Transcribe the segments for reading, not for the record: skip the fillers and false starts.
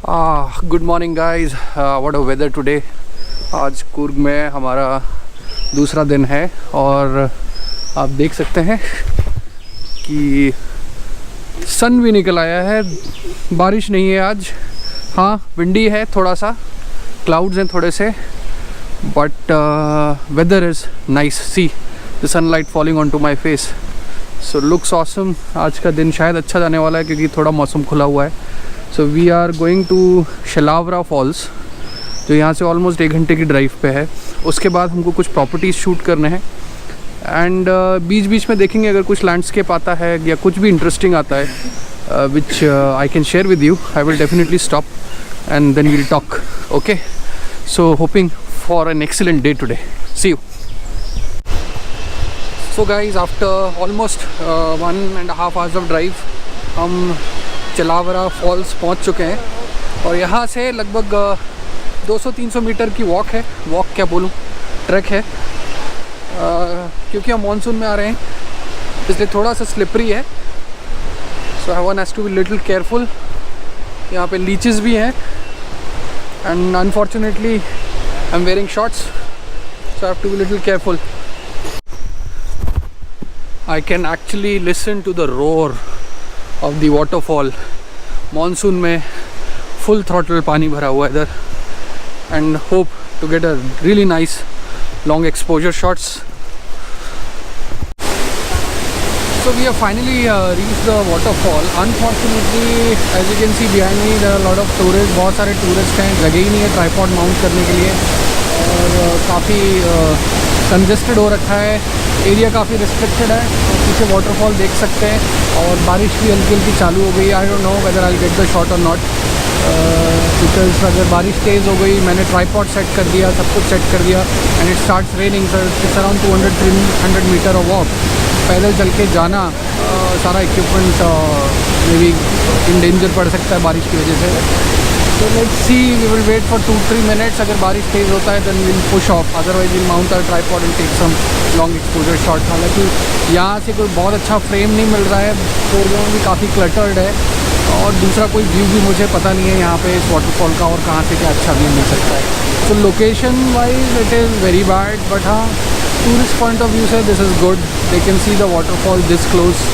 Good morning guys, what a weather today. आज कुर्ग में हमारा दूसरा दिन है और आप देख सकते हैं कि सन भी निकल आया है। बारिश नहीं है आज, हाँ विंडी है, थोड़ा सा क्लाउड्स हैं थोड़े से, but weather is nice. See the sunlight falling on to my face, so looks awesome. आज का दिन शायद अच्छा जाने वाला है क्योंकि थोड़ा मौसम खुला हुआ है। So we are going to Chelavara falls, जो यहाँ से ऑलमोस्ट 1 घंटे की ड्राइव पे है। उसके बाद हमको कुछ प्रॉपर्टीज़ शूट करने हैं एंड बीच बीच में देखेंगे अगर कुछ लैंडस्केप आता है या कुछ भी इंटरेस्टिंग आता है which I can share with you. I will definitely stop and then we'll talk, okay. So hoping for an excellent day today, see you. So guys, after almost 1.5 hours of drive हम Chelavara false पहुंच चुके हैं और यहाँ से लगभग 200-300 metre की walk है। वॉक क्या बोलूँ, ट्रैक है, क्योंकि हम मानसून में आ रहे हैं इसलिए थोड़ा सा स्लिपरी है। So one has to be little careful. यहाँ पे लीचेस भी हैं and unfortunately I am wearing shorts, so I have to be little careful. I can actually listen to the roar of the waterfall. Monsoon में full throttle पानी भरा हुआ है इधर, and hope to get a really nice long exposure shots. So we have finally reached the waterfall. Unfortunately, as you can see behind me, there are a lot of tourists. बहुत सारे tourists हैं, जगह ही नहीं है tripod mount करने के लिए और काफ़ी कंजेस्टेड हो रखा है। एरिया काफ़ी रिस्ट्रिक्टेड है। पीछे वाटरफॉल देख सकते हैं और बारिश भी हल्की हल्की चालू हो गई। I don't know whether I get the shot और नॉट, बिकॉज अगर बारिश तेज़ हो गई, मैंने ट्राइपॉड सेट कर दिया, सब कुछ सेट कर दिया and it starts raining. Sir it's around 200-300 metre of walk. पैदल चल के जाना, सारा equipment may be in danger पड़ सकता है बारिश की वजह से। तो let's see, we will wait for 2-3 minutes। अगर बारिश तेज़ होता है then will push off, otherwise will mount our tripod and take some long exposure shot. हालांकि यहाँ से कोई बहुत अच्छा फ्रेम नहीं मिल रहा है, फोरग्राउंड भी काफ़ी क्लटर्ड है और दूसरा कोई व्यू भी मुझे पता नहीं है यहाँ पे इस वाटरफॉल का और कहाँ से क्या अच्छा व्यू मिल सकता है। तो location wise it is very bad, but हाँ टूरिस्ट पॉइंट ऑफ व्यू से this is good. They can see the waterfall this close,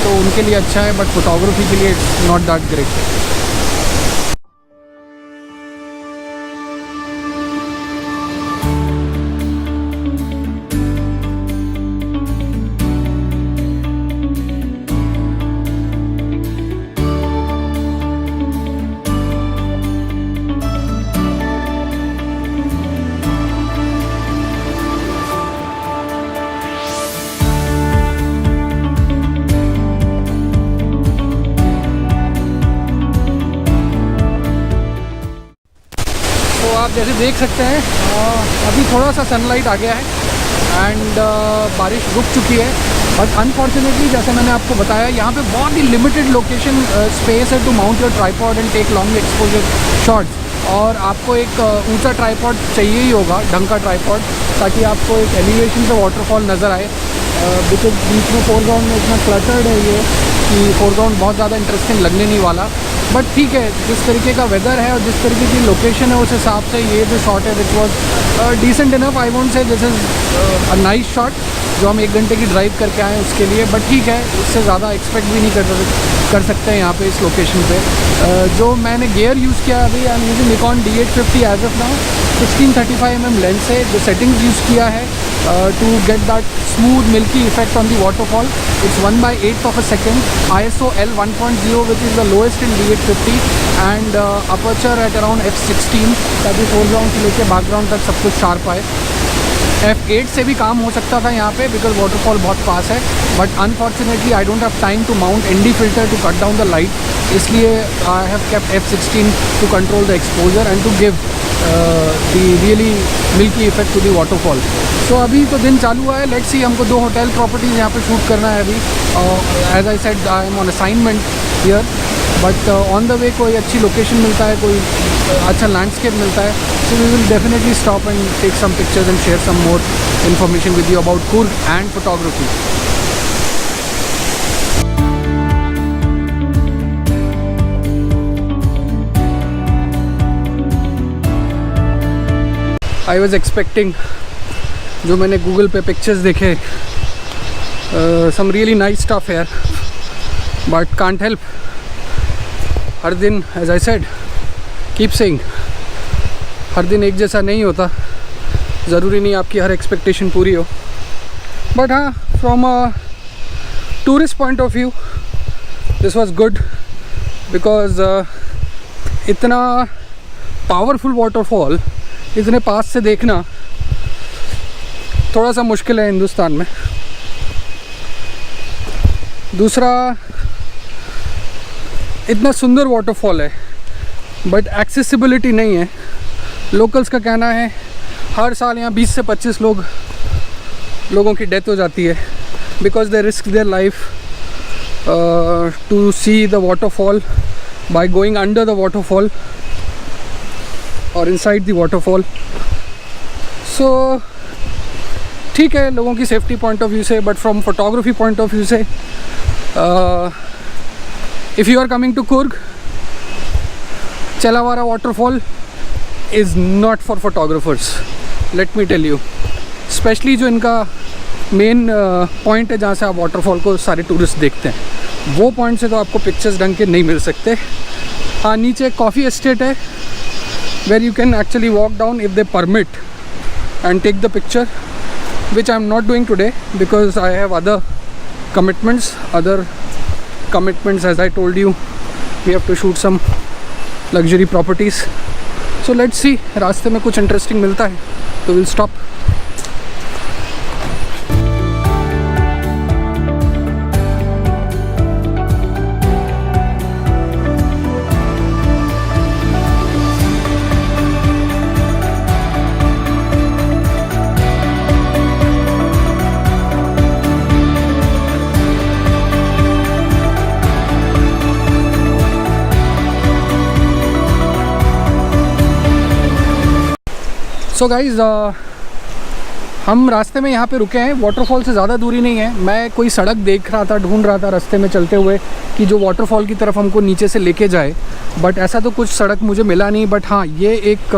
तो उनके लिए अच्छा है, बट फोटोग्राफी के लिए इट्स नॉट दैट ग्रेट। आप जैसे देख सकते हैं अभी थोड़ा सा सनलाइट आ गया है एंड बारिश रुक चुकी है, बट अनफॉर्चुनेटली जैसे मैंने आपको बताया यहाँ पे बहुत ही लिमिटेड लोकेशन स्पेस है to mount your tripod and take long exposure shots. और आपको एक ऊंचा ट्राइपॉड चाहिए ही होगा, ढंग का ट्राइपॉड, ताकि आपको एक एलिवेशन से वाटरफॉल नज़र आए। बिकॉज बीच में फोरग्राउंड में इतना क्लटर्ड है ये कि फोरग्राउंड बहुत ज़्यादा इंटरेस्टिंग लगने नहीं वाला। बट ठीक है, जिस तरीके का वेदर है और जिस तरीके की लोकेशन है उस हिसाब से ये जो शॉट है which was decent enough. I won't say this is a nice shot जो हम 1 घंटे की ड्राइव करके आए उसके लिए, बट ठीक है, इससे ज़्यादा एक्सपेक्ट भी नहीं कर सकते हैं यहाँ पे इस लोकेशन पे। जो मैंने गियर यूज़ किया अभी, I am using Nikon D850 as of now, 1635mm lens है। जो सेटिंग्स यूज़ किया है to get that smooth milky effect on the waterfall, it's 1/8 of a second, ISO L1.0 which is the lowest in D850 and aperture at around f16 ताकि foreground से लेके background तक सब कुछ शार्प आए। f8 से भी काम हो सकता था यहाँ पे बिकॉज वाटरफॉल बहुत पास है, but unfortunately I don't have time to mount ND filter to cut down the light, इसलिए I have kept f16 to control the exposure and to give the really milky effect to the waterfall. तो अभी तो दिन चालू हुआ है, let's see. हमको 2 hotel properties यहाँ पे शूट करना है अभी। As I said I am on assignment here, but on the way कोई अच्छी लोकेशन मिलता है, कोई अच्छा लैंडस्केप मिलता है, so we will definitely stop and take some pictures and share some more information with you about Coorg and photography. I was expecting, जो मैंने गूगल पे पिक्चर्स देखे, सम रियली नाइस स्टफ यार, बट कांट हेल्प। हर दिन as I said, keep saying, हर दिन एक जैसा नहीं होता, ज़रूरी नहीं आपकी हर एक्सपेक्टेशन पूरी हो। बट हाँ, from a tourist point of view this was good, because इतना पावरफुल वाटरफॉल इतने पास से देखना थोड़ा सा मुश्किल है हिंदुस्तान में। दूसरा, इतना सुंदर वाटरफॉल है बट एक्सेसिबिलिटी नहीं है। लोकल्स का कहना है हर साल यहाँ 20 से 25 लोगों की डेथ हो जाती है because they risk their life to see the waterfall by going under the waterfall और इनसाइड द वाटरफॉल। सो ठीक है लोगों की सेफ्टी पॉइंट ऑफ व्यू से, but from photography point of view से, if you are coming to Coorg, Chelavara waterfall is not for photographers, let me tell you. Specially जो इनका main point है जहाँ से आप वाटरफॉल को सारे टूरिस्ट देखते हैं, वो पॉइंट से तो आपको पिक्चर्स ढंग के नहीं मिल सकते। हाँ, नीचे कॉफ़ी एस्टेट है where you can actually walk down if they permit and take the picture, which I am not doing today because I have other commitments as I told you, we have to shoot some luxury properties. So let's see, रास्ते में कुछ interesting मिलता है तो we'll stop. So guys, हम रास्ते में यहाँ पे रुके हैं, वाटरफॉल से ज़्यादा दूरी नहीं है। मैं कोई सड़क देख रहा था, ढूंढ रहा था रास्ते में चलते हुए कि जो वाटरफॉल की तरफ हमको नीचे से लेके जाए, बट ऐसा तो कुछ सड़क मुझे मिला नहीं। बट हाँ, ये एक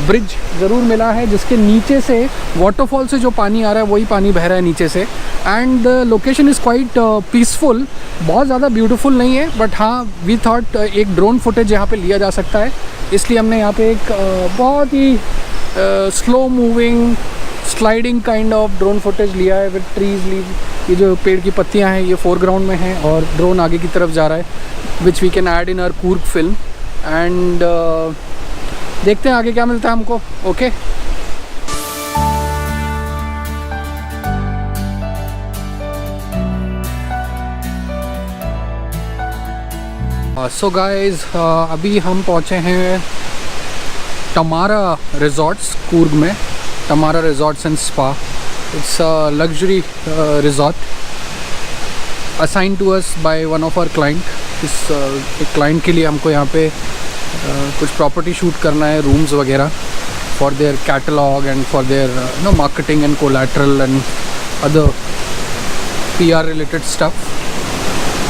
ब्रिज ज़रूर मिला है जिसके नीचे से वाटरफॉल से जो पानी आ रहा है वही पानी बह रहा है नीचे से। And location is quite peaceful, बहुत ज़्यादा ब्यूटीफुल नहीं है, बट हाँ वी थॉट एक ड्रोन फुटेज यहाँ पर लिया जा सकता है, इसलिए हमने यहाँ पर एक बहुत ही slow moving sliding kind of drone footage लिया है विद ट्रीज लीव। ये जो पेड़ की पत्तियां हैं ये फोरग्राउंड में हैं और ड्रोन आगे की तरफ जा रहा है, which we can add in our Coorg film. And देखते हैं आगे क्या मिलता है हमको। ओके, सो गाइज, अभी हम पहुँचे हैं टमारा रिजॉर्ट्स कूर्ग में, Tamara resorts and spa. It's a luxury resort assign to us by one of our client. इस एक क्लाइंट के लिए हमको यहाँ पे कुछ प्रॉपर्टी शूट करना है, रूम्स वगैरह, for their catalogue and for their marketing and collateral and other PR related stuff.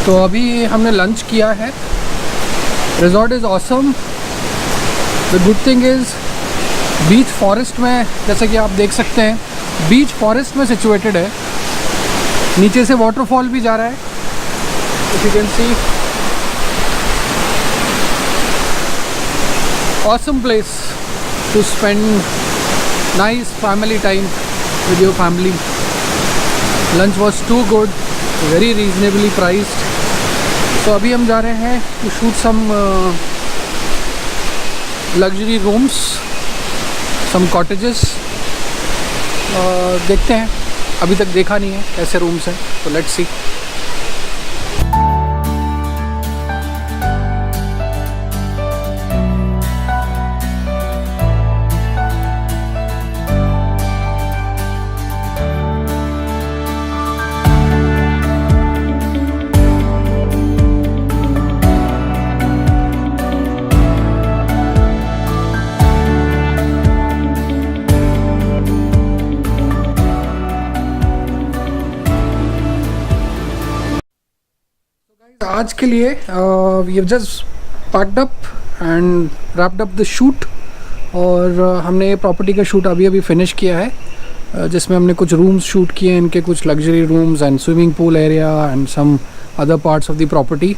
तो अभी हमने लंच किया है। Resort is awesome. The good thing is beach forest में, जैसे कि आप देख सकते हैं, बीच फॉरेस्ट में सिचुएटेड है। नीचे से वाटरफॉल भी जा रहा है, if you can see. Awesome place to spend nice family time with your family. Lunch was too good, very reasonably priced. तो अभी हम जा रहे हैं to shoot some luxury rooms, some cottages. देखते हैं, अभी तक देखा नहीं है कैसे रूम्स हैं, तो लेट्स सी। आज के लिए we have just packed up and wrapped up the shoot और हमने ये प्रॉपर्टी का शूट अभी फिनिश किया है, जिसमें हमने कुछ रूम्स शूट किए हैं, इनके कुछ luxury rooms and swimming pool area and some other parts of the property.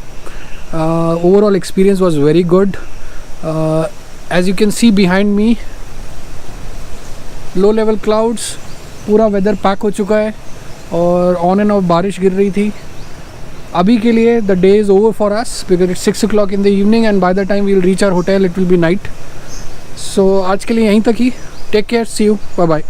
Overall experience was very good. As you can see behind me, low level clouds, पूरा वेदर पैक हो चुका है और on end of बारिश गिर रही थी. अभी के लिए the day is over for us because it's 6 o'clock in the evening and by the time we will reach our hotel it will be night. So आज के लिए यहीं तक ही. Take care, see you, bye bye.